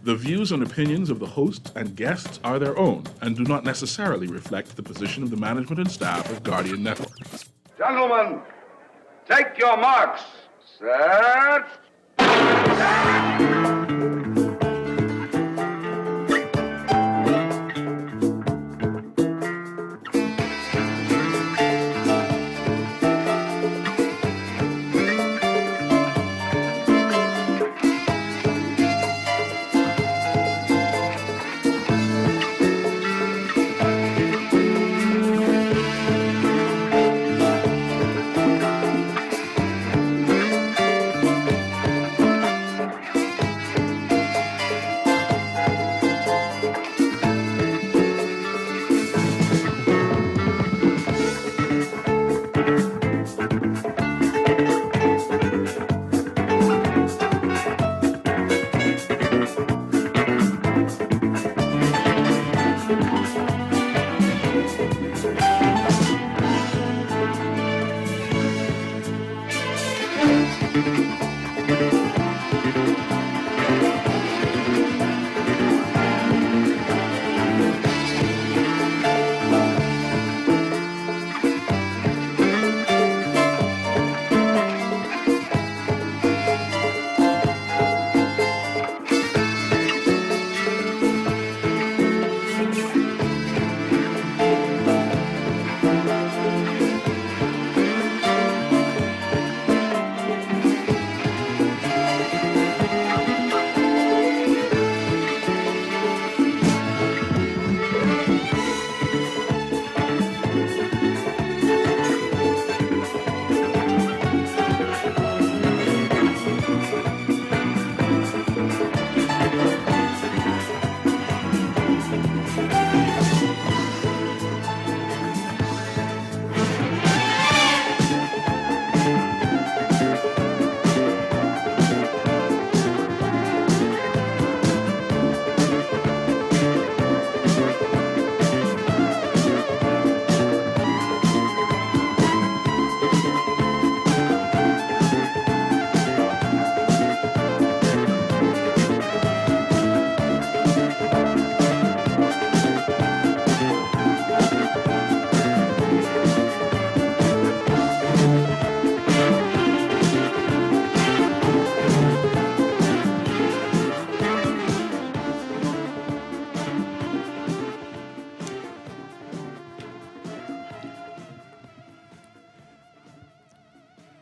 The views and opinions of the host and guests are their own and do not necessarily reflect the position of the management and staff of Guardian Network. Gentlemen, take your marks. Set.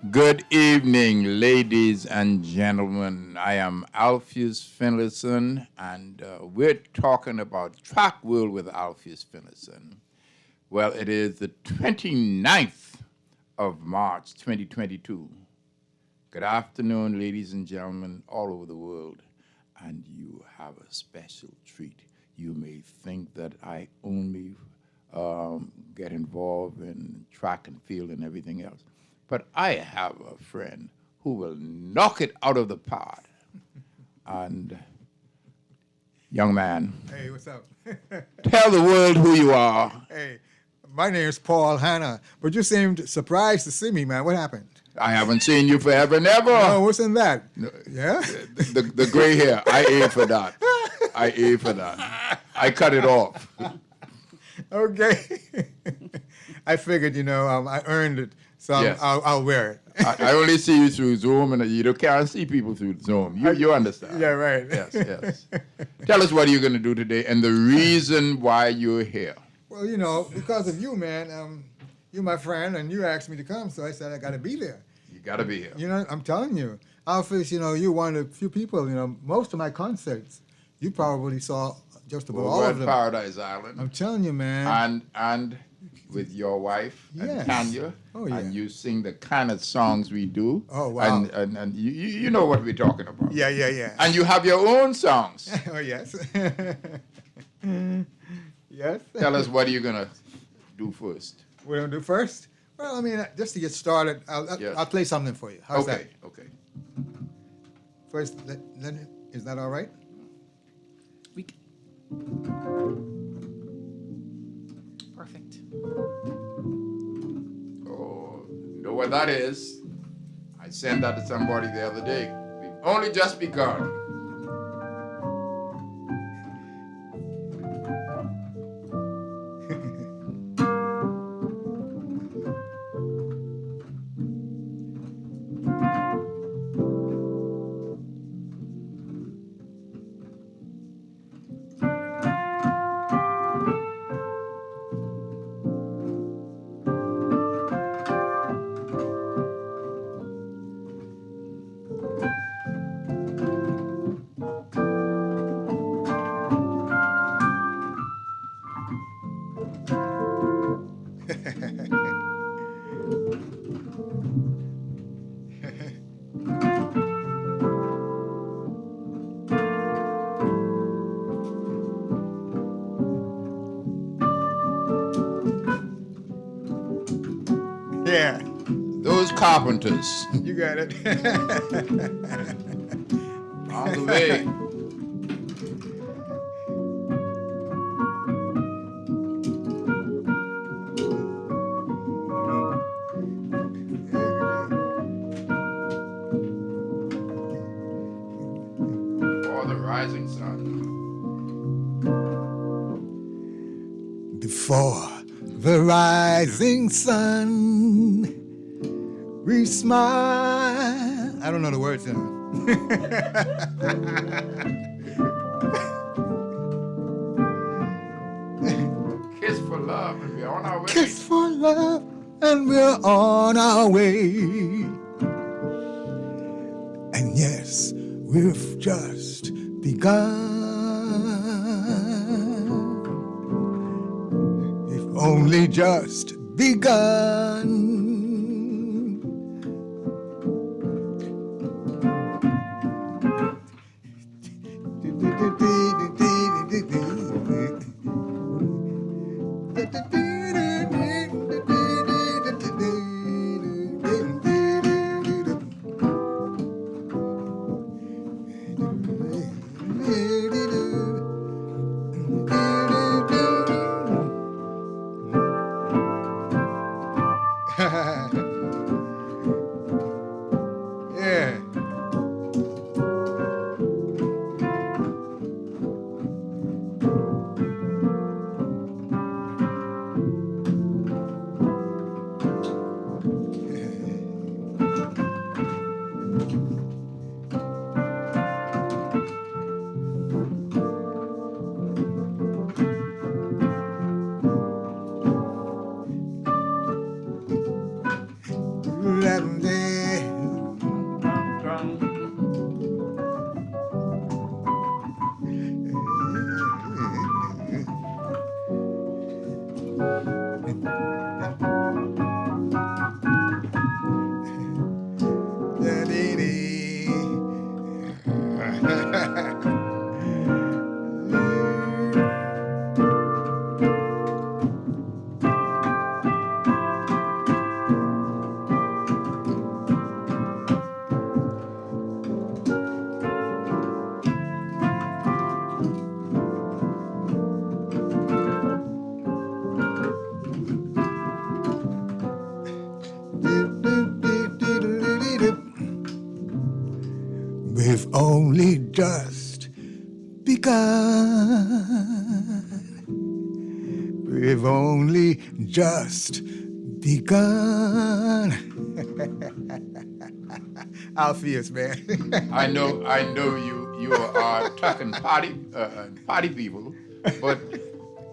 Good evening, ladies and gentlemen. I am Alpheus Finlayson, and we're talking about Track World with Alpheus Finlayson. Well, it is the 29th of March, 2022. Good afternoon, ladies and gentlemen all over the world, and you have a special treat. You may think that I only get involved in track and field and everything else. But I have a friend who will knock it out of the park. And, young man. Hey, what's up? Tell the world who you are. Hey, my name is Paul Hanna, but you seemed surprised to see me, man. What happened? I haven't seen you forever and ever. Oh, what's in that? Yeah? The gray hair, I aim for that. I aim for that. I cut it off. Okay. I figured, I earned it. So Yes. I'll wear it. I only see you through Zoom, and you can't see people through Zoom. You understand? Yeah, right. Yes. Tell us what you're going to do today and the reason why you're here. Well, because of you, man. You're my friend, and you asked me to come, so I said I got to be there. You got to be here. I'm telling you. Alpheus, you're one of the few people, most of my concerts, you probably saw just about all of them. Paradise Island. I'm telling you, man. And with your wife and Yes. Tanya. Oh, yeah. And you sing the kind of songs we do. Oh, wow. And you know what we're talking about. Yeah. And you have your own songs. Oh, yes. Yes. Tell us what are you going to do first. What do I do first? Well, just to get started, I'll play something for you. How's that? Okay. First, is that all right? Perfect. Oh, you know what that is? I sent that to somebody the other day. We've only just begun. Yeah, Those carpenters you got it. on the way. For the rising sun. Before the rising sun, we smile. I don't know the words, you know. Kiss for love, and we're on our way. Kiss for love, and we're on our way. And yes, we've just begun. We've only just begun. Yeah. We've only just begun. We've only just begun. Alpheus, man. I know you are talking party people, but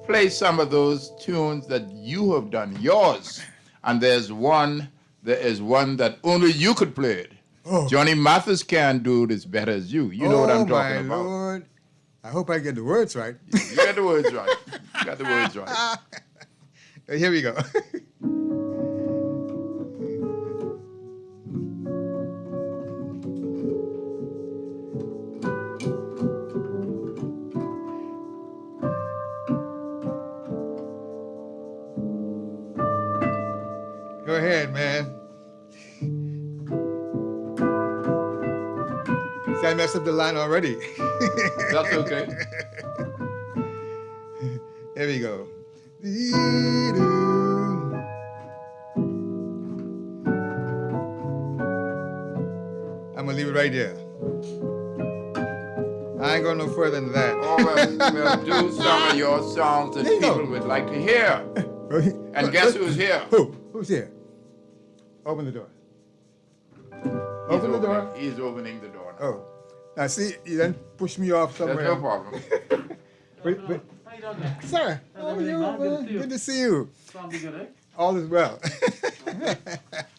play some of those tunes that you have done, yours. And there is one that only you could play it. Oh. Johnny Mathis can't do it as better as you. You know what I'm talking about. Oh, my Lord. I hope I get the words right. You got the words right. You got the words right. Here we go. Go ahead, man. See, I messed up the line already. That's okay. Here we go. I'm gonna leave it right there. I ain't going no further than that. Oh, well, do some of your songs that There you go. people would like to hear. And guess who's here? Who? Who's here? Open the door. Open the door. He's opening the door now. Oh. Now see, you then push me off somewhere. That's no problem. Wait. How you doing, man? Sir, how are everything, you, man? Good to man? see you. Good to see you. Sound be good, eh? All is well.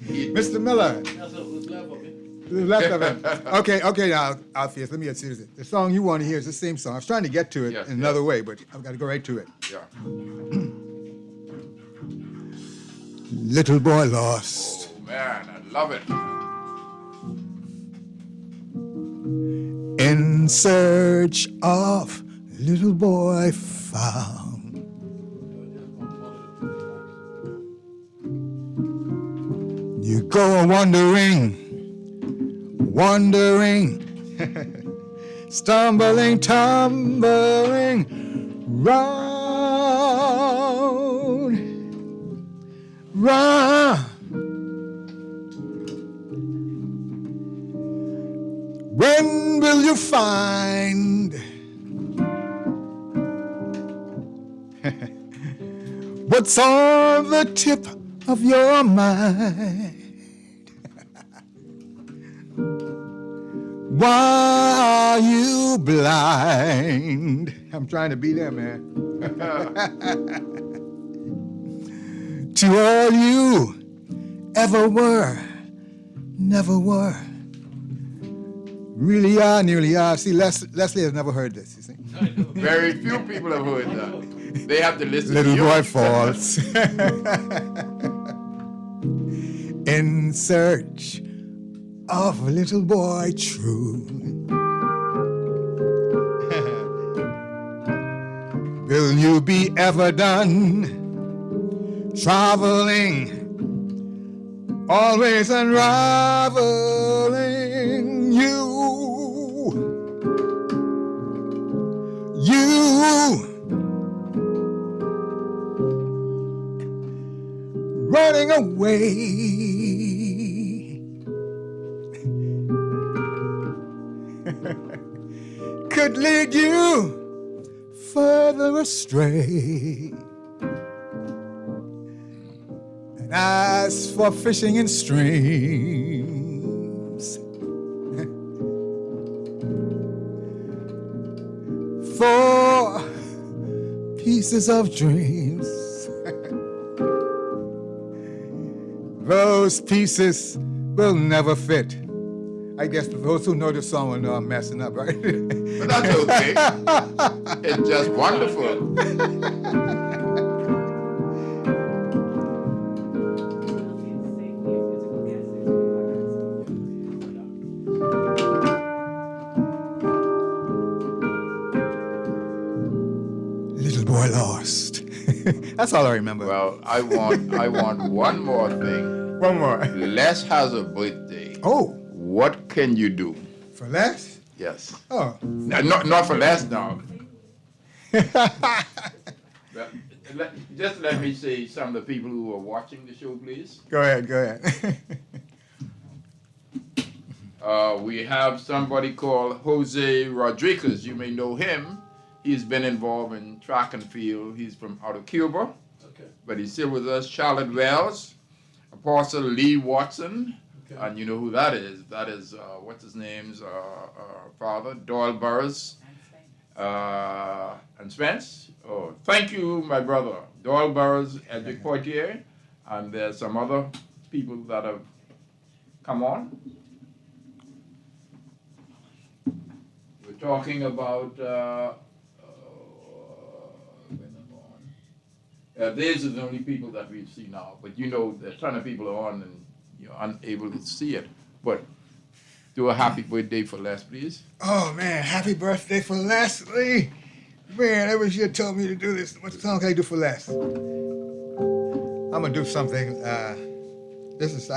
Mr. Miller, That's what's left of it. the left of it. Okay, now, Alpheus, let me get serious. The song you want to hear is the same song. I was trying to get to it Yes, in another way, but I've got to go right to it. Yeah. Little boy lost. Oh, man, I love it. In search of little boy found. go wandering, wandering, stumbling, tumbling round, round. When will you find what's on the tip of your mind? Why are you blind? I'm trying to be there, man. To all you ever were, never were. Really are, nearly are. See, Leslie has never heard this, you see. Very few people have heard that. They have to listen Little to boy you. falls in search of a little boy true. Will you be ever done traveling, always unraveling you? Running away. Could lead you further astray. And as for fishing in streams, for pieces of dreams, those pieces will never fit. I guess those who know the song will know I'm messing up, right? But that's okay. It's just wonderful. Little boy lost. That's all I remember. Well, I want one more thing. One more. Les has a birthday. Oh, What can you do? for Les? Yes. Oh. Not for Les now. Just let me see some of the people who are watching the show, please. Go ahead, go ahead. We have somebody called Jose Rodriguez. You may know him. He's been involved in track and field. He's from out of Cuba, Okay. but he's still with us. Charlotte Wells, Apostle Lee Watson, Okay. and you know who that is. That is, what's his name's father, Doyle Burroughs. And Spence. Oh, thank you, my brother. Doyle Burroughs, Edric Poitier, and there's some other people that have come on. We're talking about these are the only people that we see now, but you know there are a ton of people on and you're unable to see it. But do a happy birthday for Les, please. Oh man, happy birthday for Leslie. Man, every year told me to do this. What song can I do for Les? I'm gonna do something. This is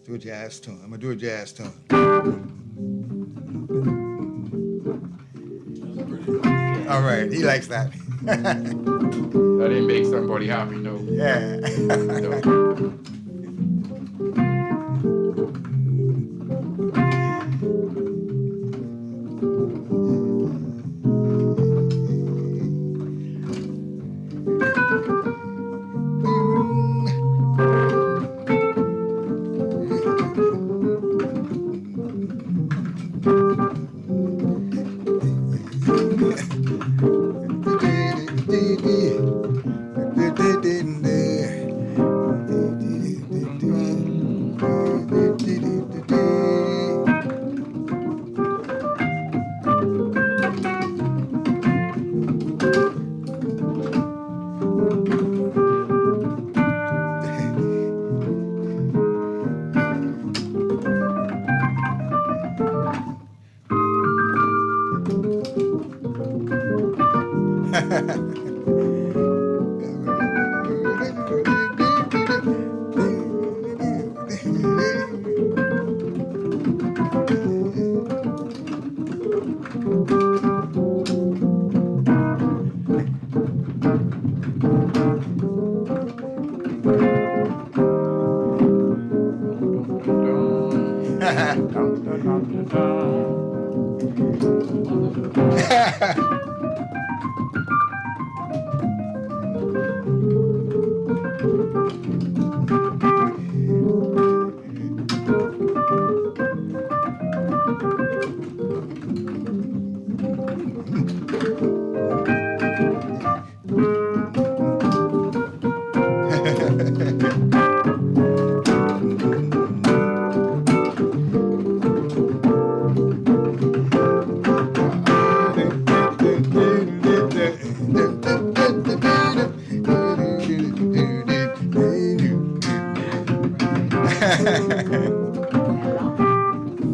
do a jazz tune. I'm gonna do a jazz tune. All right, he likes that. That didn't make somebody happy, no. Yeah. No.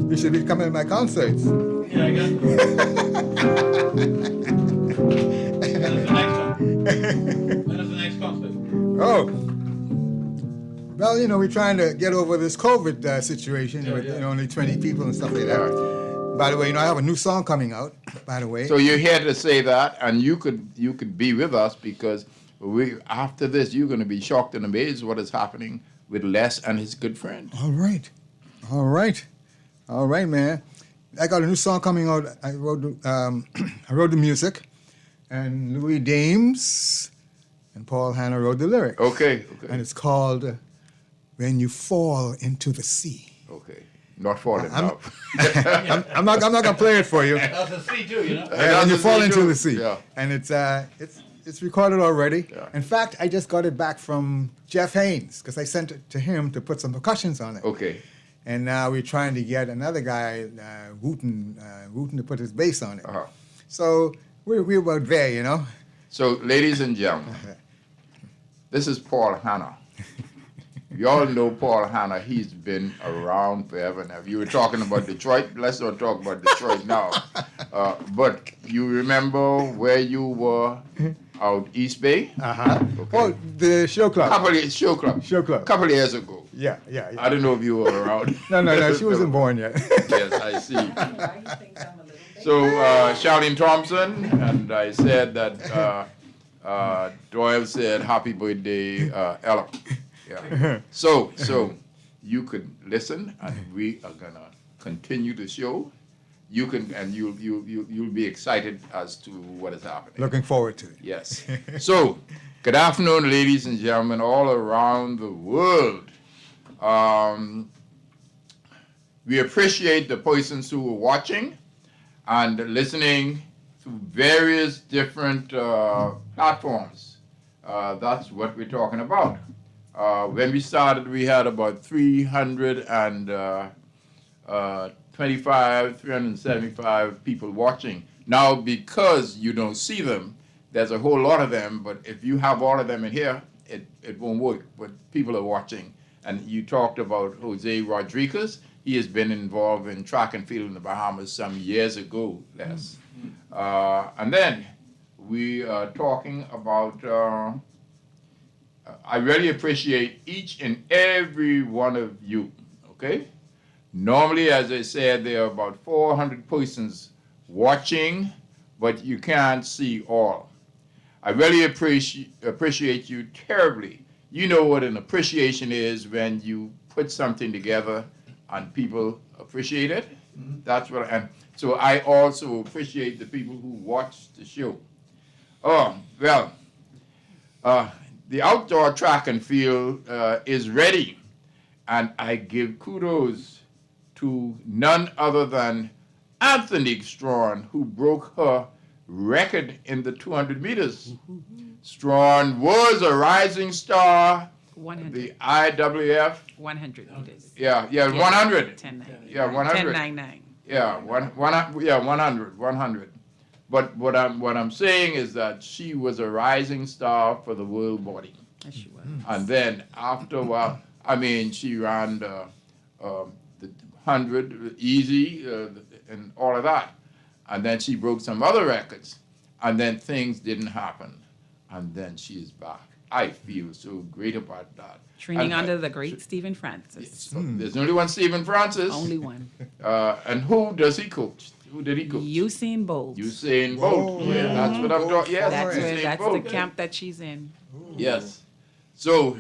You should be coming to my concerts. Yeah, I got it. When's the next one? When is the next concert? Oh. Well, you know, we're trying to get over this COVID situation with yeah. You know, only 20 people and stuff like that. By the way, you know, I have a new song coming out, by the way. So you're here to say that, and you could be with us because after this you're going to be shocked and amazed what is happening with Les and his good friend. All right. All right. All right, man. I got a new song coming out. I wrote the music, and Louis Dames and Paul Hanna wrote the lyrics. Okay. And it's called When You Fall Into the Sea. Okay. Not falling in I'm- love. I'm not gonna play it for you. That's a C too, you know? Yeah, when you fall into the sea. Yeah. And it's recorded already. Yeah. In fact, I just got it back from Jeff Haynes because I sent it to him to put some percussions on it. Okay. And now we're trying to get another guy, Wooten to put his bass on it. Uh-huh. So we're about there, you know. So, ladies and gentlemen, this is Paul Hanna. You all know Paul Hanna. He's been around forever and ever. You were talking about Detroit. Let's not talk about Detroit now. But you remember where you were out East Bay? Okay. Oh, the show club. Show club. Show club. Couple of years ago. Yeah. I don't know if you were around. No, she wasn't born yet. Yes, I see. So, Charlene Thompson, and I said that Doyle said, "Happy birthday, Ella." Yeah. So you could listen, and we are gonna continue the show. You can, and you'll be excited as to what is happening. Looking forward to it. Yes. So, good afternoon, ladies and gentlemen, all around the world. We appreciate the persons who are watching and listening to various different platforms. That's what we're talking about. When we started, we had about 375 people watching. Now, because you don't see them, there's a whole lot of them, but if you have all of them in here, it won't work. But people are watching. And you talked about Jose Rodriguez. He has been involved in track and field in the Bahamas some years ago, Les. And then we are talking about, I really appreciate each and every one of you, okay? Normally, as I said, there are about 400 persons watching, but you can't see all. I really appreciate you terribly. You know what an appreciation is when you put something together and people appreciate it. That's what, and so I also appreciate the people who watch the show. Oh, well, the outdoor track and field is ready, and I give kudos to none other than Anthony Strawn, who broke her record in the 200 meters. Strawn was a rising star. 100. The IWF. 100 meters. Yeah, 100. 1099. Yeah, 100. 1099. Yeah, 100. But what I'm saying is that she was a rising star for the world body. Yes, she was. And then after a while, I mean, she ran the 100 easy and all of that. And then she broke some other records. And then things didn't happen. And then she is back. I feel so great about that. Training And- under the great Stephen Francis. So there's only one Stephen Francis. Only one. And who does he coach? Who did he coach? Usain Bolt. Usain Bolt. Whoa. Yeah, that's what I'm talking. Yes, That's Usain the Bolt. camp that she's in. Yes. So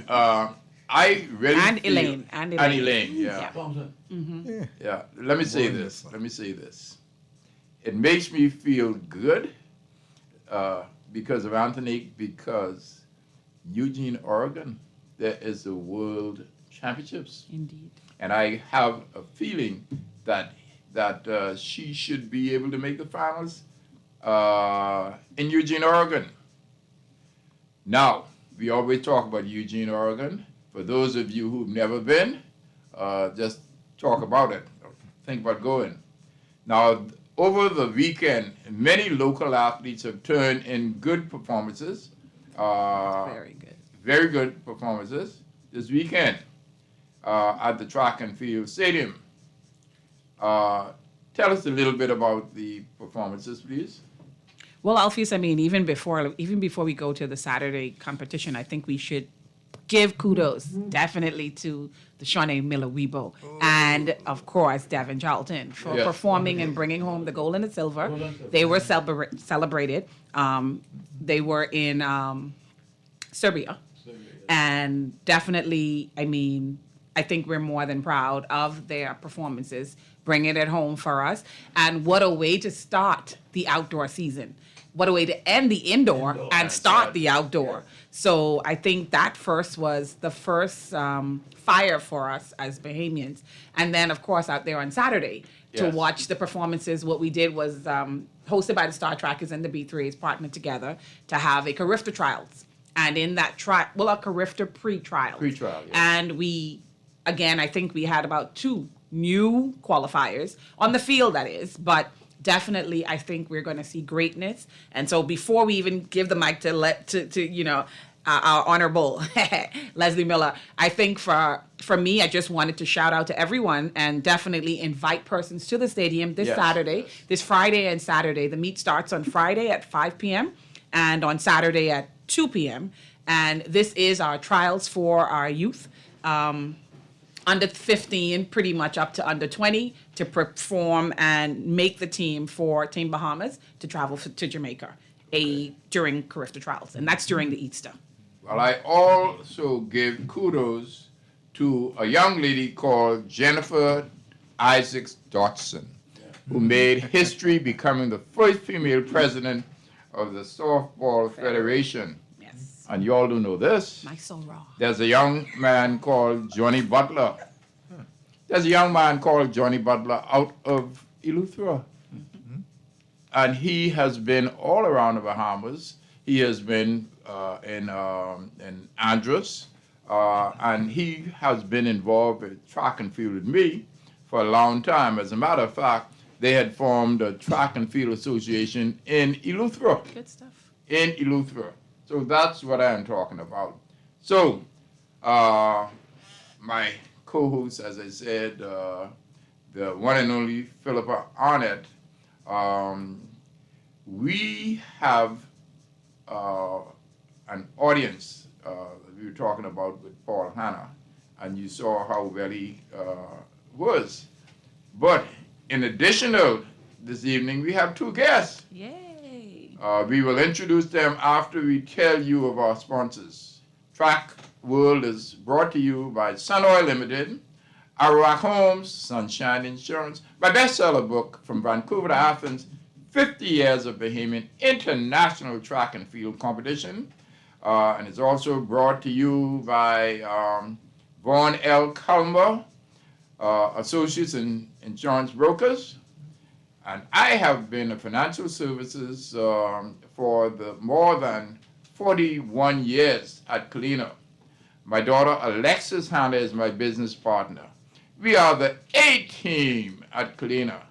I really And feel- Elaine, and And Elaine. Elaine, yeah. Yeah. Thompson. Yeah, let me say this. Wonderful. Let me say this. It makes me feel good because of Anthony, because Eugene, Oregon, there is the World Championships, Indeed. and I have a feeling that she should be able to make the finals in Eugene, Oregon. Now, we always talk about Eugene, Oregon. For those of you who've never been, just talk about it. Think about going. Now, over the weekend, many local athletes have turned in good performances. Very good. Very good performances this weekend at the Track and Field Stadium. Tell us a little bit about the performances, please. Well, Alpheus, I mean, even before we go to the Saturday competition, I think we should give kudos definitely to the Shawnee Miller-Weibo and, of course, Devin Charlton for Yes. performing and bringing home the gold and the silver. Gold and silver. They were celebrated. They were in Serbia. And definitely, I mean, I think we're more than proud of their performances, bringing it home for us. And what a way to start the outdoor season. What a way to end the indoor and start the outdoor. So I think that first was the first fire for us as Bahamians. And then, of course, out there on Saturday to Yes. watch the performances, what we did was hosted by the Star Trackers and the B3s partnered together to have a Carifta Trials. And in that a Carifta pre-trial. Pre-trial, yes. And we, again, I think we had about 2 new qualifiers on the field, that is, but definitely I think we're going to see greatness. And so before we even give the mic to our honorable Leslie Miller, I think for me, I just wanted to shout out to everyone and definitely invite persons to the stadium this Yes, Saturday, yes. this Friday and Saturday. The meet starts on Friday at 5 p.m. and on Saturday at 2 p.m. And this is our trials for our youth. Under 15, pretty much up to under 20, to perform and make the team for Team Bahamas to travel to Jamaica during Carifta Trials. And that's during the Easter. Well, I also give kudos to a young lady called Jennifer Isaacs Dotson, who made history becoming the first female president of the Softball Federation. Yes. And you all do know this. My soul raw. There's a young man called Johnny Butler. There's a young man called Johnny Butler out of Eleuthera. And he has been all around the Bahamas. He has been in Andros, and he has been involved with track and field with me for a long time. As a matter of fact, they had formed a track and field association in Eleuthera. Good stuff. In Eleuthera. So that's what I am talking about. So, my co-host, as I said, the one and only Philippa Arnett, we have an audience we were talking about with Paul Hanna, and you saw how well he was. But in addition to this evening, we have 2 guests. Yay. We will introduce them after we tell you of our sponsors. Track World is brought to you by Sun Oil Limited, Arawak Homes, Sunshine Insurance, my bestseller book, From Vancouver to Athens, 50 Years of Bahamian International Track and Field Competition. And it's also brought to you by Vaughn L. Culmer, Associates and Insurance Brokers. And I have been in financial services for the more than 41 years at Kalina. My daughter Alexis Hanna is my business partner. We are the A-team at Kalina,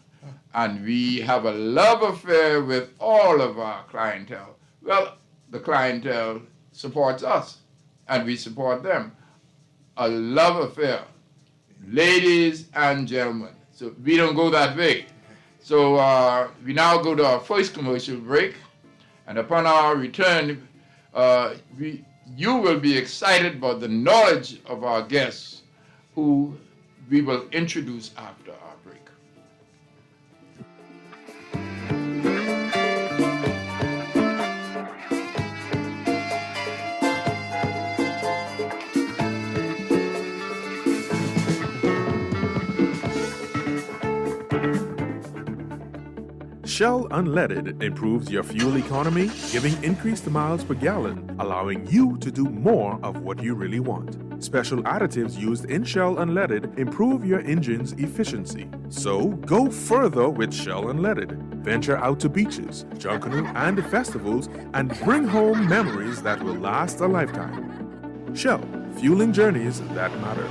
and we have a love affair with all of our clientele. Well, the clientele supports us, and we support them. A love affair, ladies and gentlemen. So we don't go that way. So we now go to our first commercial break, and upon our return, you will be excited about the knowledge of our guests, who we will introduce after our break. Shell Unleaded improves your fuel economy, giving increased miles per gallon, allowing you to do more of what you really want. Special additives used in Shell Unleaded improve your engine's efficiency. So go further with Shell Unleaded. Venture out to beaches, Junkanoo, and festivals and bring home memories that will last a lifetime. Shell, fueling journeys that matter.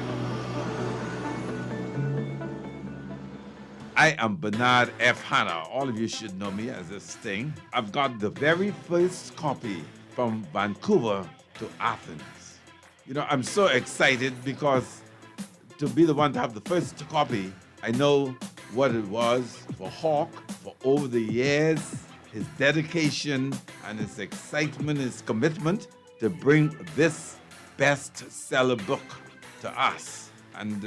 I am Bernard F. Hanna. All of you should know me as this thing. I've got the very first copy from Vancouver to Athens. You know, I'm so excited because to be the one to have the first copy, I know what it was for Hawk for over the years, his dedication and his excitement, his commitment to bring this bestseller book to us. And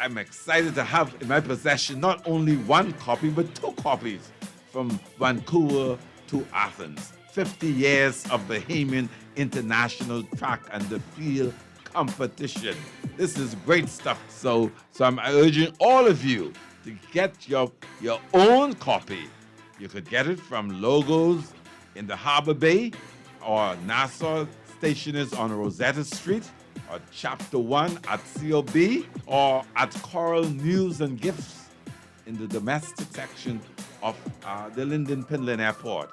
I'm excited to have in my possession not only one copy, but 2 copies from Vancouver to Athens. 50 years of Bahamian International Track and the Field Competition. This is great stuff. So I'm urging all of you to get your own copy. You could get it from Logos in the Harbor Bay or Nassau Stationers on Rosetta Street, or Chapter 1 at COB, or at Coral News and Gifts in the domestic section of the Linden Pinland Airport.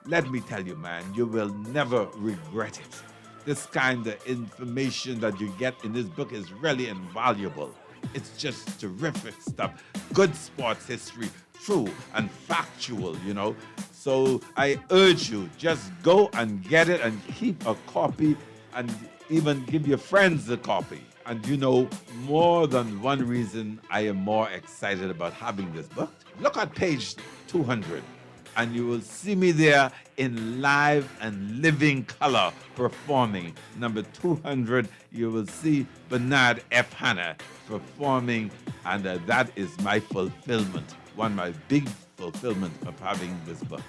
Let me tell you, man, you will never regret it. This kind of information that you get in this book is really invaluable. It's just terrific stuff. Good sports history, true and factual, you know. So I urge you, just go and get it and keep a copy and even give your friends a copy. And you know, more than one reason I am more excited about having this book. Look at page 200, and you will see me there in live and living color performing. Number 200, you will see Bernard F. Hanna performing, and that is my fulfillment, one of my big fulfillment of having this book.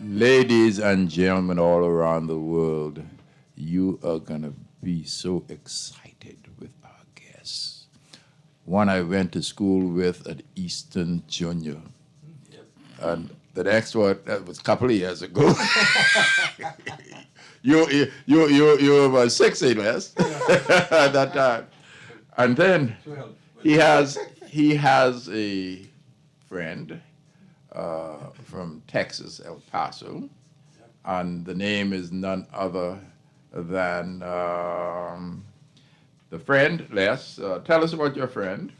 Ladies and gentlemen all around the world, you are going to be so excited with our guests. One I went to school with at Easton Junior. And the next one, that was a couple of years ago. you were about 60 less at that time. And then he has a friend from Texas, El Paso, and the name is none other than the friend. Les, tell us about your friend.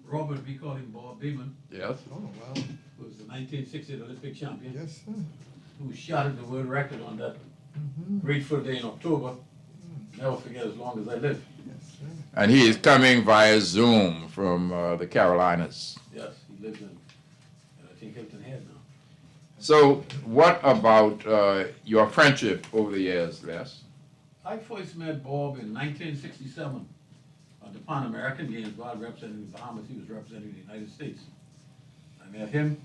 Robert, we call him Bob Beeman, Yes. Oh, wow. who was the 1960 Olympic champion, Yes, sir. who shattered the world record on that grateful day in October. Never forget as long as I live. And he is coming via Zoom from the Carolinas. Yes, he lives in, I think, Hilton Head now. So, what about your friendship over the years, Les? I first met Bob in 1967 at the Pan American Games while representing the Bahamas. He was representing the United States. I met him.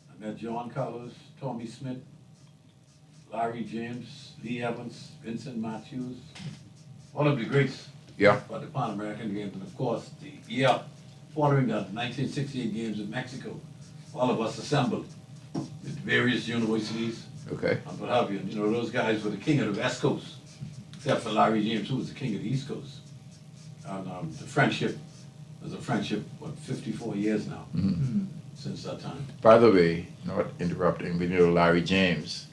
I met John Carlos, Tommy Smith, Larry James, Lee Evans, Vincent Matthews, all of the greats Yeah. at the Pan American Games. And of course, the year following that, the 1968 Games in Mexico, all of us assembled with various universities Okay. and what have you. And, you know, those guys were the king of the West Coast, except for Larry James, who was the king of the East Coast. And the friendship was a friendship, 54 years now since that time. By the way, not interrupting, but you know, Larry James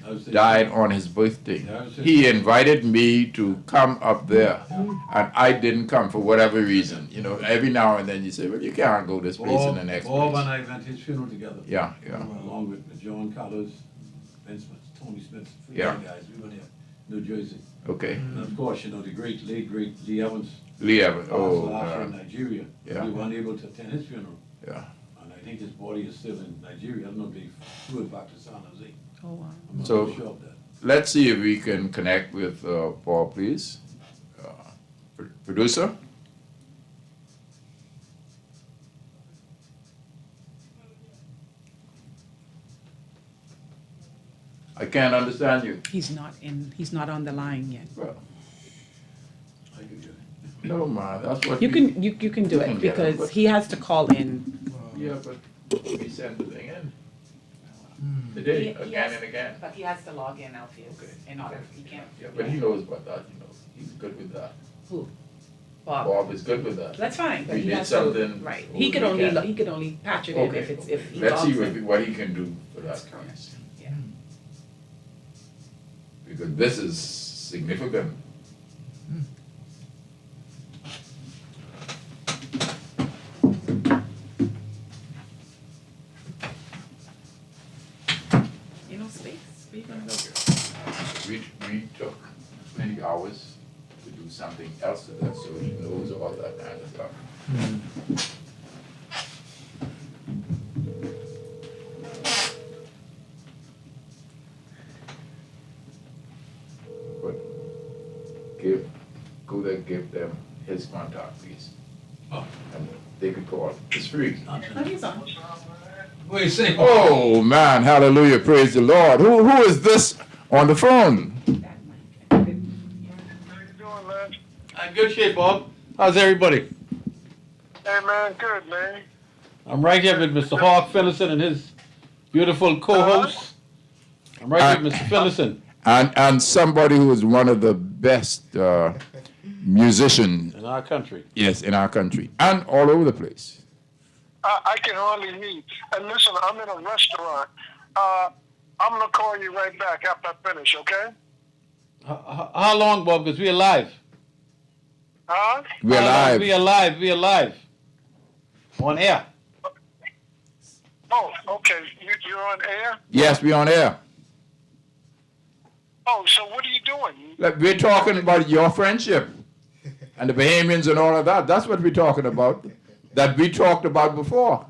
I was the- died on his birthday. Yeah, I was just- He invited me to come up there, and I didn't come for whatever reason. You know, every now and then you say, well, you can't go this place and the next Bob place. and I went to his funeral together. Yeah, yeah. Along with John Carlos, Vince Smith, Tony Smith, three Yeah. guys. We were there, New Jersey. Okay. And of course, you know, the late great Lee Evans, Lee Evans. passed Oh, last year in Nigeria. yeah. We weren't able to attend his funeral. yeah. And I think his body is still in Nigeria. I don't know if they flew it back to San Jose. Oh, wow. I'm not So- really sure of that. Let's see if we can connect with Paul, please. Producer? I can't understand you. He's not on the line yet. Well, I can get it. no, man, that's what You we- can, you can do can it get him, because but- he has to call in. Yeah, but we send the thing in. Today, again and again. But he has to log in, Alpheus, Okay. in order, he can't. Yeah, but he knows about that, you know. He's good with that. Who? Bob. Bob is good with that. That's fine, but We he did has something to, right, over he the could weekend. he could only patch it in Okay, if it's, okay. if he Let's logs see in. what he can do for that. That's correct, yeah. Because this is significant. You know, space, where you gonna go? We took many hours to do something else to that, so he knows all that kind of stuff. But go there, give them his contact, please. Oh. And they could call. It's free. Oh, he's on. What do you say? Oh man, hallelujah, praise the Lord. Who is this on the phone? That mic. I'm good shape, Bob. How's everybody? Hey man, good man. I'm right here with Mr. Hawk Phillison and his beautiful co-host. I'm right here with Mr. Phillison And somebody who is one of the best musicians, in our country. yes, in our country and all over the place. I can hardly hear you. And listen, I'm in a restaurant. I'm gonna call you right back after I finish, okay? How long, Bob? Because we're live. Huh? We're How long? live. We're live. We're live. On air. Oh, okay. You're on air? Yes, we're on air. Oh, so what are you doing? Look, we're talking about your friendship and the Bahamians and all of that. That's what we're talking about. That we talked about before.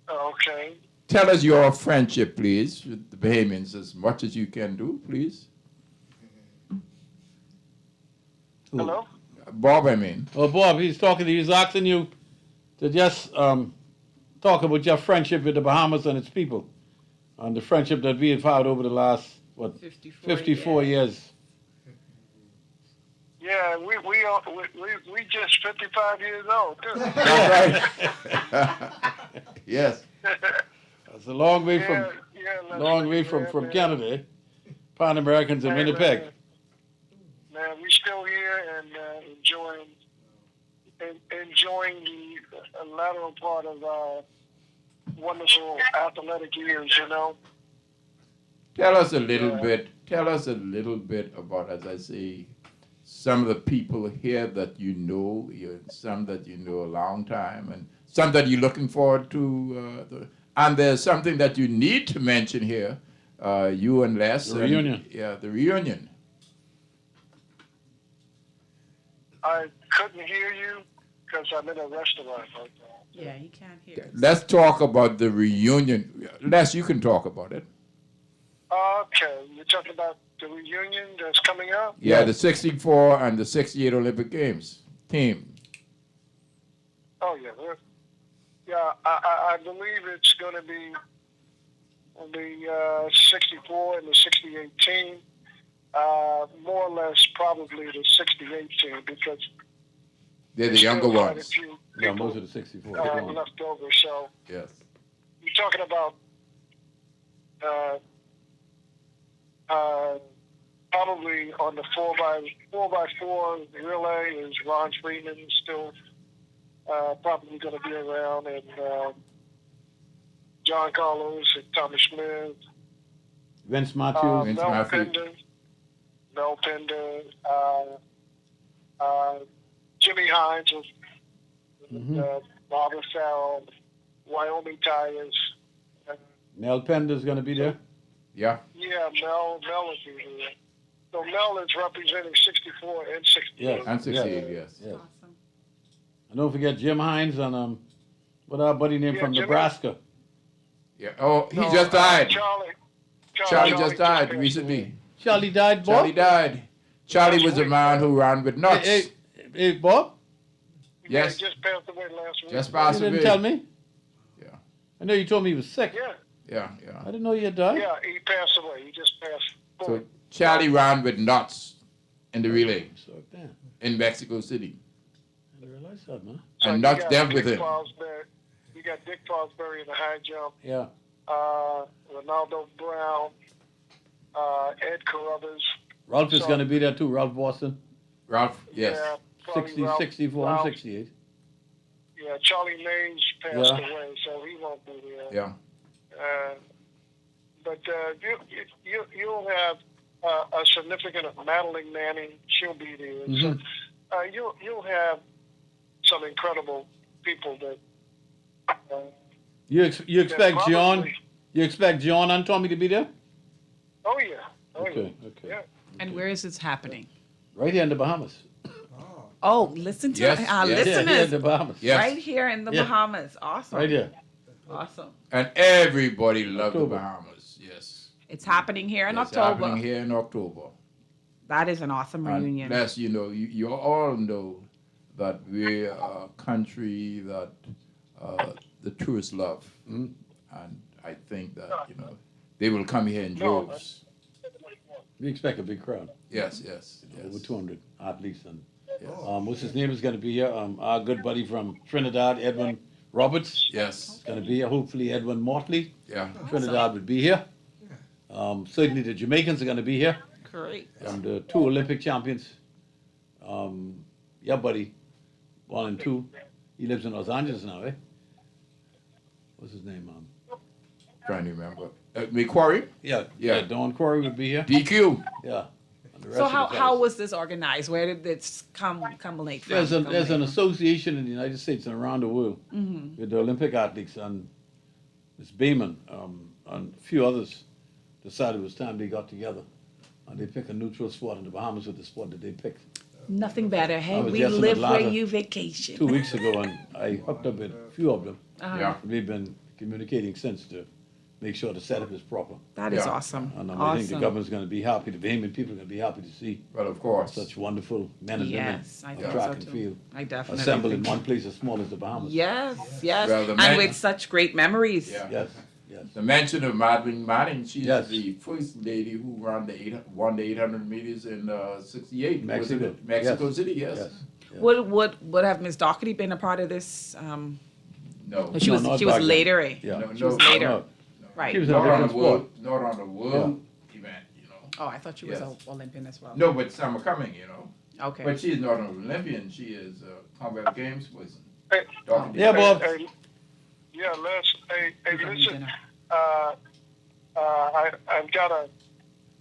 Okay. Tell us your friendship, please, with the Bahamians as much as you can do, please. Hello? Bob, I mean. Well, Bob, he's talking to you. He's asking you to just talk about your friendship with the Bahamas and its people, and the friendship that we have had over the last 54 years. Yeah, we just 55 years old too. Yes. That's a long way from Canada, eh? Pan Americans in Hey, Winnipeg. Man, we still here and enjoying the lateral part of our wonderful athletic years, you know. Tell us a little bit about, as I say, some of the people here that you know, some that you know a long time, and some that you're looking forward to. And there's something that you need to mention here, you and Les. The reunion. Yeah, the reunion. I couldn't hear you because I'm in a restaurant right now. Yeah, he can't hear us. Let's talk about the reunion. Les, you can talk about it. Okay, you're talking about the reunion that's coming up? Yeah, the 64 and the 68 Olympic Games team. Oh, yeah. Yeah, I believe it's going to be the 64 and the 68 team. More or less probably the 68 team because They're the there's younger still quite a ones. few Yeah, people, most of the 64. left over. So Yes. you're talking about probably on the 4x4 relay is Ron Freeman still probably going to be around, and John Carlos and Thomas Smith, Vince Matthews. Vince Mel Matthews. Pender, Jimmy Hines, Barbara Farrell, Wyoming Tires. Mel Pender's going to be there. Yeah. Yeah, Mel is here. So Mel is representing 64 and 68. Yes. And 68, yes. Yes. Awesome. And don't forget Jim Hines and what our buddy named Yeah, from Jimmy. Nebraska. Yeah. Oh, he No, just died. Charlie Charlie just died passed recently. Charlie died, Bob. Charlie died. Charlie was a man who ran with nuts. Hey, Bob. Yeah, Yes. he just passed away last week. Just You passed didn't away. tell me. Yeah. I know you told me he was sick. Yeah, Yeah, I yeah. didn't know he had died. yeah, he passed away. He just passed. So Charlie ran with nuts in the relay So, damn. in Mexico City. I didn't realize that, man. So And you nuts got dealt with Dick him. Fosbury- You got Dick Fosbury in the high jump. Yeah. Ronaldo Brown, Ed Carruthers. Ralph is So- going to be there too. Ralph Boston. Ralph, yes. Yeah, probably 60, Ralph- 64, Ralph- 68. Yeah, Charlie Mays passed Yeah. away, so he won't be there. Yeah. But you'll have a significant Madeline Manning. She'll be there. Mhm. So you'll have some incredible people that. You expect that John? probably- You expect John and Tommy to be there? Oh yeah. Oh Okay. yeah. Okay. Yeah. And where is this happening? Right here in the Bahamas. Oh, listen to Yes, our yes. Yeah, here in listeners. the Bahamas. Yes. Right here in the Yeah. Bahamas. Awesome. Right here. Awesome. And everybody loved the October. Bahamas. Yes. It's happening here in It's October. happening here in October. That is an awesome And reunion. plus, you all know that we're a country that the tourists love. Mhm. And I think that, they will come here in droves. We expect a big crowd. Yes, yes, Over yes. 200 athletes. And Yes. what's his name is going to be here? Our good buddy from Trinidad, Edwin Roberts, Yes, is going to be here. Hopefully, Edwin Mortley. yeah. Trinidad would be here. Certainly, the Jamaicans are going to be here. Great. And the 2 Olympic champions. Yeah, buddy. 1 and 2. He lives in Los Angeles now, eh? What's his name? Trying to remember. McQuarrie, Yeah. Yeah. Don Corey would be here. DQ. Yeah. And the rest So of the how fellas. was this organized? Where did this come late from? There's an Culminate? association in the United States and around the world Mm-hmm. with the Olympic athletes, and Ms. Bayman and a few others decided it was time they got together, and they pick a neutral sport, and the Bahamas was the sport that they picked Nothing better. Hey, was we just in live where Atlanta you vacation. 2 weeks ago, and I hooked up with a few of them. Yeah. We've been communicating since to make sure the setup is proper. That is Yeah. awesome. And I awesome. think the government's going to be happy, the Bahamian people are going to be happy to see Well, of course. such wonderful men and Yes, I women think on track so and too. field I definitely assembled in think one place as small as the Bahamas. Yes, yes. Well, the and men- with such great memories. Yeah. Yes, yes. The mention of Madeline Manning, she Yes. is the first lady who won the 800 meters in 68. Mexico. Was it Mexico Yes. City, yes. Yes. Yeah. Would have Miss Doherty been a part of this? No. She No, not was back then. later, eh? Yeah. No, She was no, later. No. Right. She was in a Not on different the world, sport. not on the world event, Oh, I thought she was Yes. an Olympian as well. No, but some are coming, Okay. But she is not an Olympian. She is a Commonwealth Games person. Hey, Doherty. Yeah, Bob. Hey, yeah, Les. Hey, We're gonna listen. dinner. I've got a.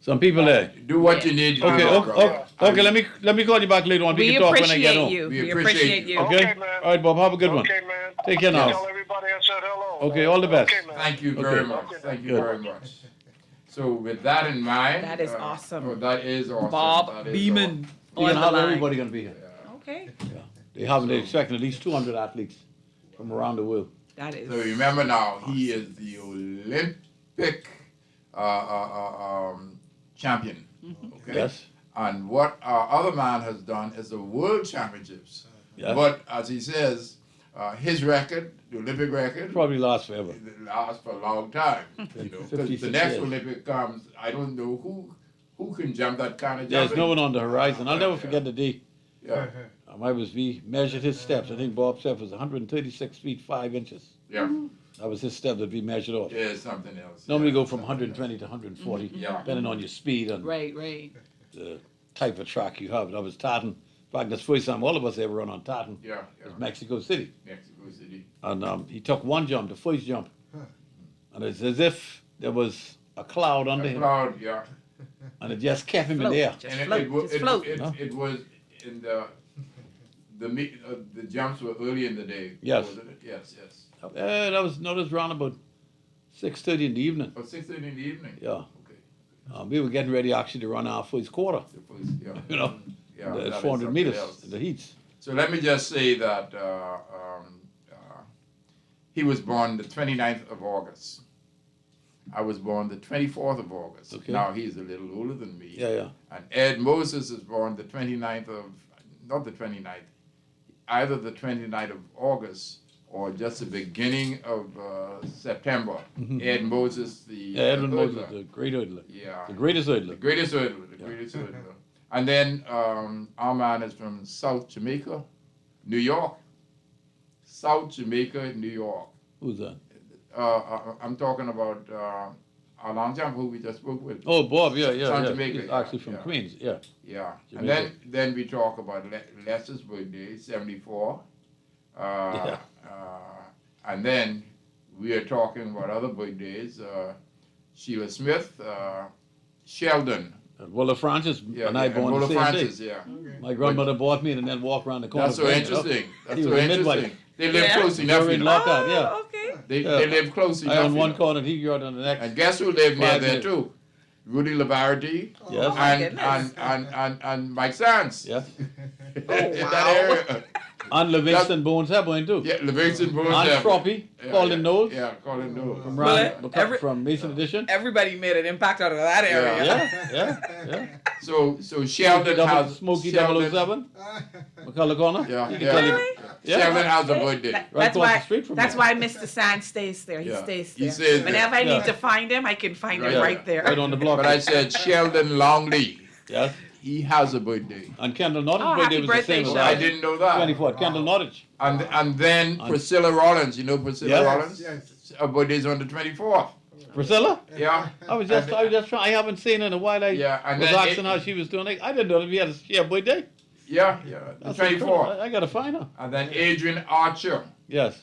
Some people there. Do what you need to Okay, do, okay, brother. okay. Let me call you back later on. We We can talk when I get appreciate home. you. We We appreciate appreciate you. you. Okay. Okay, man. All right, Bob. Have a good one. Okay, man. Take care now. Tell everybody I said hello. Okay, all the best. Okay, man. Thank you very Okay. much. Thank you Good. very much. So with that in mind. That is awesome. That is awesome. Bob That is Beeman We on can the have line. everybody going to be here. Okay. They're expecting at least 200 athletes from around the world. That is. So remember now, he is the Olympic champion. Okay? Yes. And what our other man has done is the World Championships. Yes. But as he says, his record, the Olympic record, Probably lasts forever. it lasts for a long time. You know, 'cause 56 the next years. Olympic comes, I don't know who can jump that kind of There's jumping. no one on the horizon. I'll never forget the day. Yeah, We measured his steps. I think Bob Stepp was 136 feet 5 inches. yeah, That was his step that we measured off. yeah, something else. Normally yeah. go from 120 to 140, Yeah. depending on your speed and Right, right. the type of track you have. That was tartan. In fact, that's the first time all of us ever run on tartan. Yeah, It was yeah. Mexico City. Mexico City. And he took one jump, the first jump, and it's as if there was a cloud under A him, cloud, yeah. and it just kept him in Float. the air. Just And float. it, wa- Just it, float. it, No? it was in the jumps were early in the day. Yes. Wasn't it? Yes, yes. That was around about 6:30 in the evening. Oh, 6:30 in the evening. Yeah. Okay. We were getting ready actually to run our first quarter, The first, yeah. you know, Yeah, the that is 400 something meters else. in the heats. So let me just say that he was born the 29th of August. I was born the 24th of August. Okay. Now he's a little older than me. Yeah, yeah. And Ed Moses is born the 29th of, not the 29th, either the 29th of August or just the beginning of September. Ed Moses, the Yeah, Edwin Moses, hurdler. the great hurdler. Yeah. The greatest The hurdler. greatest hurdler, the greatest hurdler. And then our man is from South Jamaica, New York. South Jamaica, New York. Who's that? I'm talking about Alan Jam, who we just spoke with. Oh, Bob, yeah, yeah, From yeah. Jamaica, He's yeah, actually from yeah. Queens, yeah. Yeah. Jamaica. And then we talk about Lester's birthday, 74. And then we are talking about other birthdays. Sheila Smith, Sheldon. And Willa Francis Yeah, and I and born the Willa same Francis, day. yeah. My grandmother bought me and then walked around the corner. That's so playing it up. interesting. That's He so was a interesting. midwife. They live Yeah. close enough, During you know. lockout, yeah. Oh, okay. They Yeah. live close enough. I on you one know. corner, he on the next. And guess who lived near 5 there minutes. too? Rudy Lavardi Yes. my and, goodness. and Mike Sands. Yes. In that area. And Livingston Bones Hepburn too. Yeah, Livingston Bones. And yeah. Stroppy, Yeah, Colin yeah. Knowles. Yeah, Colin Knowles. From, Well, Ryan, every- from Mason Edition. Everybody made an impact out of that area. Yeah. So Sheldon has Smokey Sheldon, 007, McCullough Corner. Yeah, He can yeah. tell you. Really? Yeah. Sheldon has a birthday. Right That's across why. the street from That's me. why Mr. Sand stays there. He Yeah. stays He there. stays there. Whenever I Yeah. need to find him, I can find him Right. right there. Right on the block. But I said Sheldon Longley. Yes. He has a birthday. And Kendall Nottage Oh, birthday happy was the birthday, same as Sheldon. I ours. didn't know that. 24th, Kendall Nottage. And then Priscilla Rollins. You know Priscilla Yes. Rollins? Yes. Her birthday's on the 24th. Priscilla? Yeah. I was just trying. I haven't seen her in a while. I Yeah, and was then asking how she was doing. I didn't know that we had a birthday. Yeah, the That's 24th. incredible. I gotta find her. And then Adrian Archer Yes.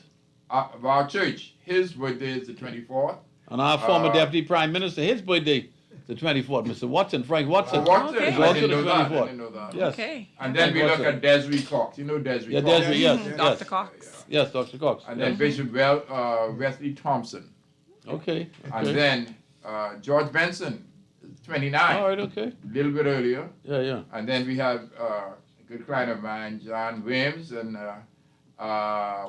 of our church. His birthday is the 24th. And our former deputy prime minister, his birthday, the 24th. Mr. Watson, Frank Watson. Watson. Okay. Is I also didn't the know that. I 24th. didn't know that. Yes. Okay. And then we Frank look Watson. at Desiree Cox. You know Desiree Yeah, Cox? Desiree, yes. Dr. Yes. Cox. Yes, Dr. Cox. And then Bishop Wesley Thompson. Okay. And Okay. then George Benson, 29. All right. Okay. A little bit earlier. Yeah. Yeah. And then we have a good client of mine, John Williams, and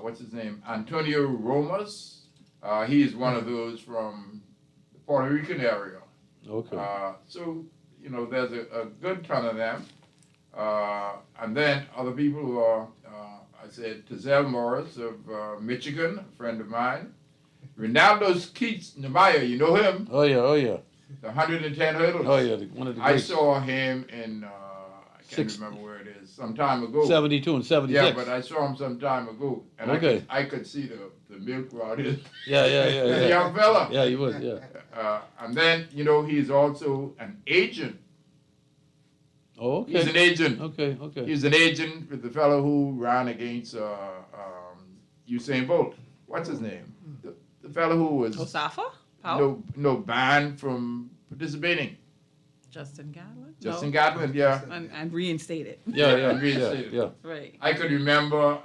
what's his name? Antonio Romas. He is one of those from the Puerto Rican area. Okay. So, you know, there's a good ton of them. And then other people who are, I said, Tazelle Morris of Michigan, a friend of mine. Ronaldo Keats Nemaya, you know him? Oh yeah. Oh yeah. The 110 hurdles. Oh yeah. One of the I great. saw him in, I can't Six- remember where it is, some time ago. 72 and 76. Yeah, but I saw him some time ago. And Okay. I could see the milk rod is. Yeah. The young fella. Yeah, he was. Yeah. And then, you know, he's also an agent. Oh, okay. He's an agent. Okay. Okay. He's an agent with the fellow who ran against Usain Bolt. What's his name? The fellow who was Osafa? Powell? no banned from participating. Justin Gatlin? Justin No. Gatlin, yeah. And reinstated. Yeah. Yeah. And we Yeah. said- Yeah. Right. I could remember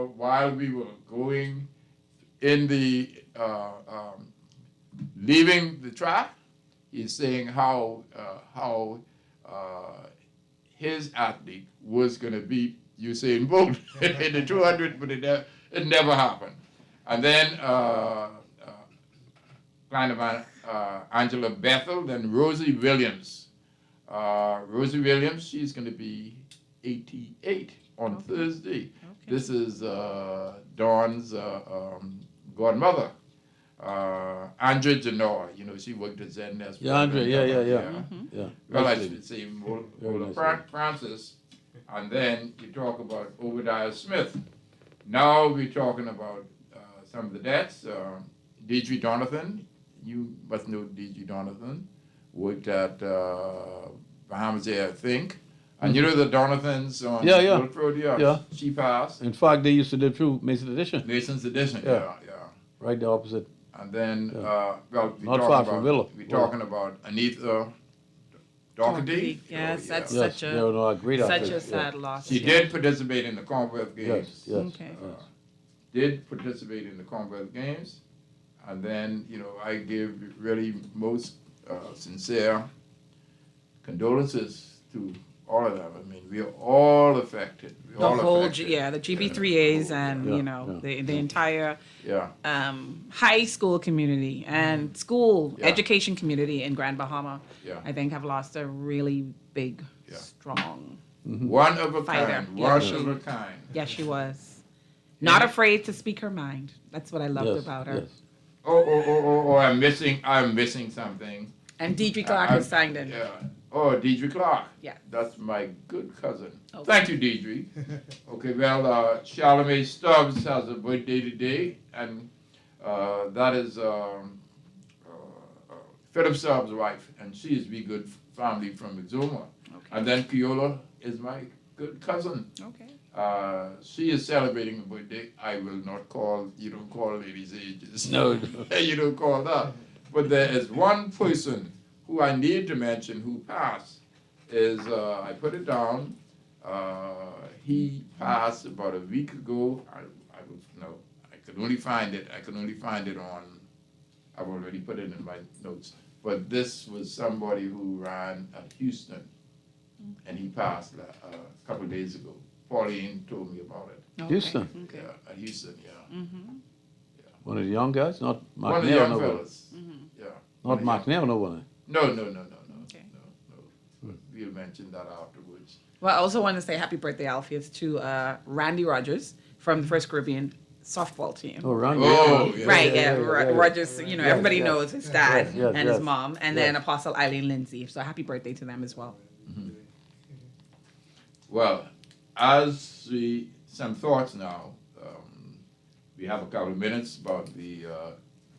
while we were going in the leaving the track, he's saying how his athlete was going to beat Usain Bolt in the 200, but it never happened. And then kind of Angela Bethel, then Rosie Williams. Rosie Williams, she's going to be 88 on Thursday. Okay. This is Dawn's godmother, Andrea Genoa. You know, she worked at ZNS. Yeah, Andrea. Yeah. Yeah. Well, I Nice should say Very Mola nice Francis. And then you talk about Obadiah Smith. Now we're talking about some of the deaths. Deidre Donovan. You must know Deidre Donovan. Worked at Bahamas Air, I think. And you know the Donovans on Yeah, yeah. Wolf Road? Yeah. Yeah. She passed. In fact, they used to live through Mason Edition, Mason's Edition. Yeah. Yeah. right the opposite. And then, Yeah. well, Not far from Villa. we're talking about Anita Doherty. Yes, Oh, that's yeah. Yes, such a they were a great such outfit. a sad loss. She did participate in the Commonwealth Games. Yes. Okay. Did participate in the Commonwealth Games. And then, you know, I give really most sincere condolences to all of them. I mean, we are all affected. We're The all whole, affected. the GB3As and, Yeah, you know, yeah. the entire Yeah. high school community and school Yeah. education community in Grand Bahama, Yeah. I think have lost a really big, Yeah. strong. One of a Fighter. kind. Yeah, One she- of a kind. Yes, she was. Not afraid to speak her mind. That's what I loved Yes, about her. yes. Oh, I'm missing something. And Deidre Clark I- has signed in. Yeah. Oh, Deidre Clark. Yeah. That's my good cousin. Okay. Thank you, Deidre. Okay, well, Charlemagne Stubbs has a birthday today, and that is Philip Stubbs' wife, and she is Be Good family from Exuma. Okay. And then Kiola is my good cousin. Okay. She is celebrating a birthday. I will not call, you don't call ladies' ages. No. You don't call that. But there is one person who I need to mention who passed, is, I put it down, he passed about a week ago. I could only find it on, I've already put it in my notes. But this was somebody who ran at Houston, and he passed a couple of days ago. Pauline told me about it. Okay. Houston. Okay. Yeah, at Houston, yeah. One of the young guys, not One of the McNair, young no one. fellas. Yeah. Not McNair, no one. No. Okay. We'll mention that afterwards. Well, I also want to say happy birthday, Alpheus, to Randy Rogers from the First Caribbean softball team. Oh, Randy. Oh, yeah. Right, yeah, yeah. Rogers, you know, everybody yes. knows his dad Yes, and his yes. mom, and Yes. then Apostle Eileen Lindsay. So happy birthday to them as well. Well, some thoughts now. We have a couple of minutes about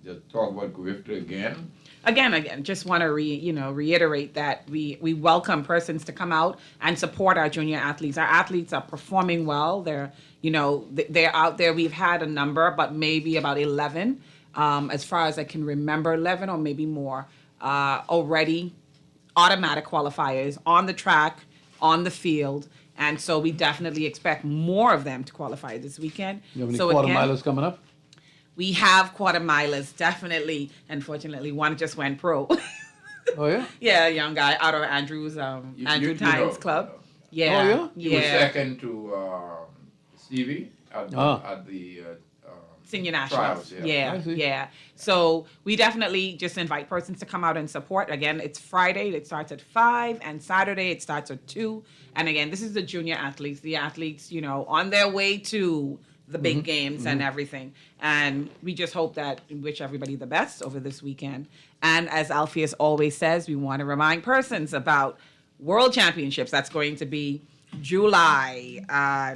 just talk about Grifter again. Again, just want to reiterate that we welcome persons to come out and support our junior athletes. Our athletes are performing well. They're out there. We've had a number, but maybe about 11, as far as I can remember, 11 or maybe more, already automatic qualifiers on the track, on the field. And so we definitely expect more of them to qualify this weekend. You have any So quarter again, milers coming up? we have quarter milers, definitely. Unfortunately, one just went pro. Oh, yeah? Yeah, a young guy out of Andrew You Tynes know, Club. Oh, Yeah. He was second to Stevie at the Senior Nationals. trials. Yeah. I see. Yeah. So we definitely just invite persons to come out and support. Again, it's Friday. It starts at 5, and Saturday it starts at 2. And again, this is the junior athletes. The athletes, on their way to the big games and everything. And we just hope that we wish everybody the best over this weekend. And as Alpheus always says, we want to remind persons about World Championships. That's going to be July. I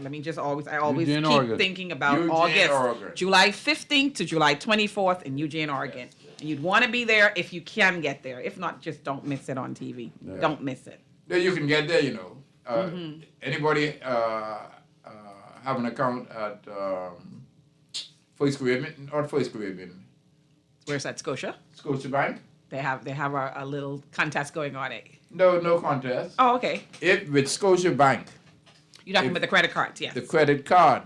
always Eugene, keep Oregon. thinking about Eugene, August. Oregon. July 15th to July 24th in Eugene, Oregon. And you'd want to be there if you can get there. If not, just don't miss it on TV. Don't miss it. Then you can get there, Anybody have an account at First Caribbean, not First Caribbean, Where's that, Scotia? Scotiabank? They have a little contest going on. No contest. Oh, okay. If with Scotiabank, You're talking about the credit cards, yes. the credit card,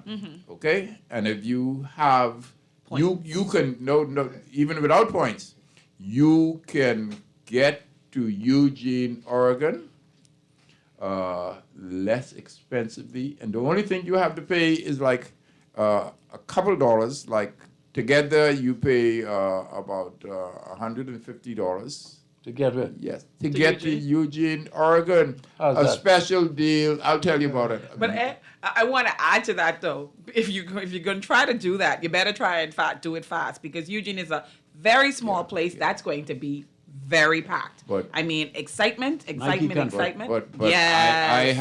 okay? And if you have, you can, even without points, you can get to Eugene, Oregon, less expensively. And the only thing you have to pay is like a couple dollars. Like together you pay about $150. To get rid. Yes, to get to Eugene, Oregon. How's A that? special deal. I'll tell you about it. But I want to add to that, though. If you're going to try to do that, you better try and do it fast, because Eugene is a very small place. That's going to be very packed. But- I mean, excitement. country. Excitement. But Yes,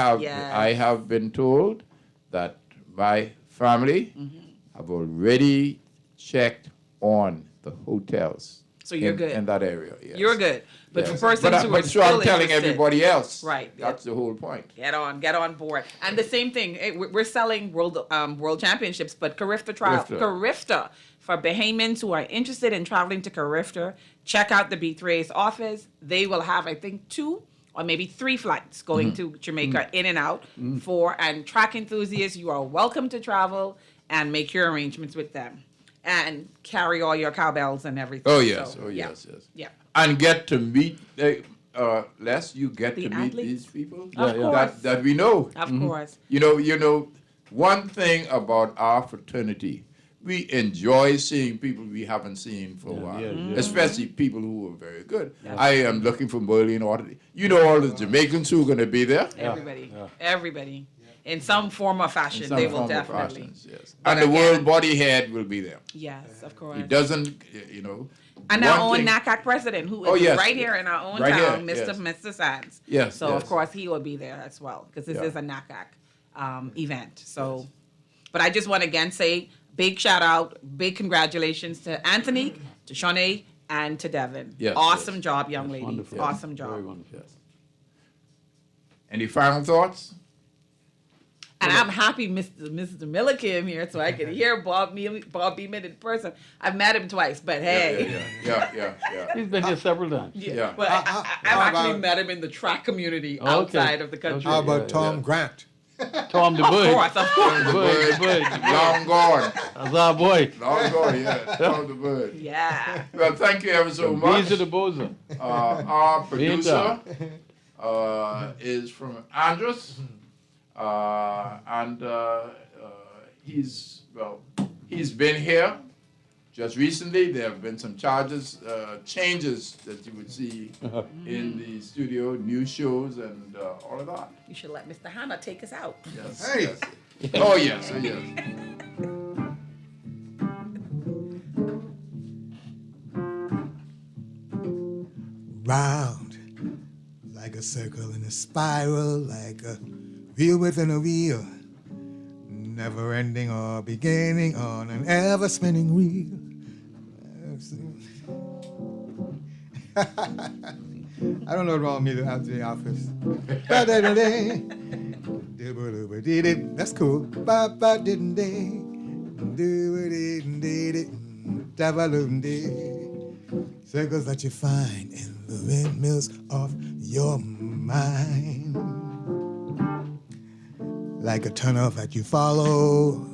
I have been told that my family have already checked on the hotels. So you're good. in that area. Yes. You're good. But Yes. for persons who are but so still I'm telling interested, everybody else. Right. That's the whole point. Get on board. And the same thing, we're selling world championships, but Carifta Carifta for Bahamians who are interested in traveling to Carifta, check out the B3A's office. They will have, I think, 2 or maybe 3 flights going to Jamaica in and out. And track enthusiasts, you are welcome to travel and make your arrangements with them. And carry all your cowbells and everything. Oh yes. So, Oh yeah. yes. Yes. Yeah. And get to meet Les, you get The to meet athletes? these people Of course. that we know. Of course. You know, one thing about our fraternity, we enjoy seeing people we haven't seen for a while, especially people who are very good. I am looking for Merlin Order. You know all the Jamaicans who are going to be there? Everybody. In some form or fashion, Some they will form of definitely. fashions, yes. But And the again- world body head will be there. Yes, of course. He doesn't, you know. And our one own thing- NACAC president, who is Oh, yes. right here in our own Right town, here, Mr. yes. Mr. Sands. Yes, So yes. of course he will be there as well because this Yeah. is a NACAC event. So, but I just want to again say big shout out, big congratulations to Anthony, to Shawnee, and to Devin. Yes, Awesome yes. job, young lady. Wonderful. Awesome Very job. wonderful. Yes. Any final thoughts? And I'm happy Mr. Miller came here so I could hear Bob Beeman in person. I've met him twice, but hey. Yeah. He's been here several times. Yeah. But I've how actually about- met him in the track community Oh, okay. outside of the country. How about Yeah, Tom yeah. Grant? Tom the Of Bud. course, of course. The Bud. Long gone. That's our boy. Long gone, yeah. Tom the bird. Yeah. Well, thank you ever so much. Beans of the Boza. Our Being producer is from Andros, and he's been here just recently. There have been some changes that you would see in the studio, new shows, and all of that. You should let Mr. Hanna take us out. Yes. Hey. Yes. Oh yes. Oh, yes. Round, like a circle in a spiral, like a wheel within a wheel, never ending or beginning on an ever spinning wheel. I don't know what's wrong with me after the office. That's cool. Circles that you find in the windmills of your mind. Like a tunnel that you follow,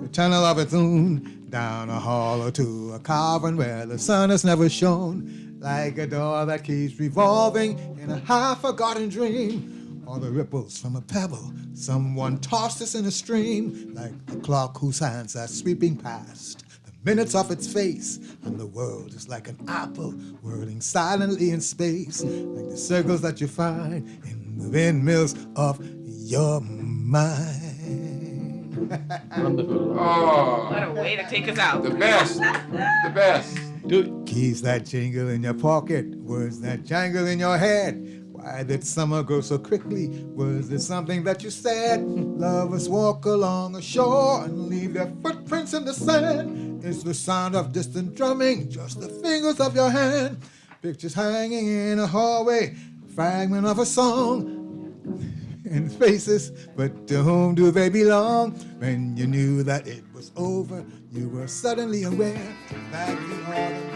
a tunnel of its own, down a hall or to a cavern where the sun has never shone. Like a door that keeps revolving in a half-forgotten dream, or the ripples from a pebble someone tossed us in a stream. Like a clock whose hands are sweeping past the minutes off its face, and the world is like an apple whirling silently in space. Like the circles that you find in the windmills of your mind. Wonderful. Oh, What a way to take us out. the best. The best. Keys that jingle in your pocket, words that jangle in your head. Why did summer go so quickly? Was it something that you said? Lovers walk along a shore and leave their footprints in the sand. It's the sound of distant drumming, just the fingers of your hand. Pictures hanging in a hallway, fragment of a song. And faces, but to whom do they belong? When you knew that it was over, you were suddenly aware that the autumn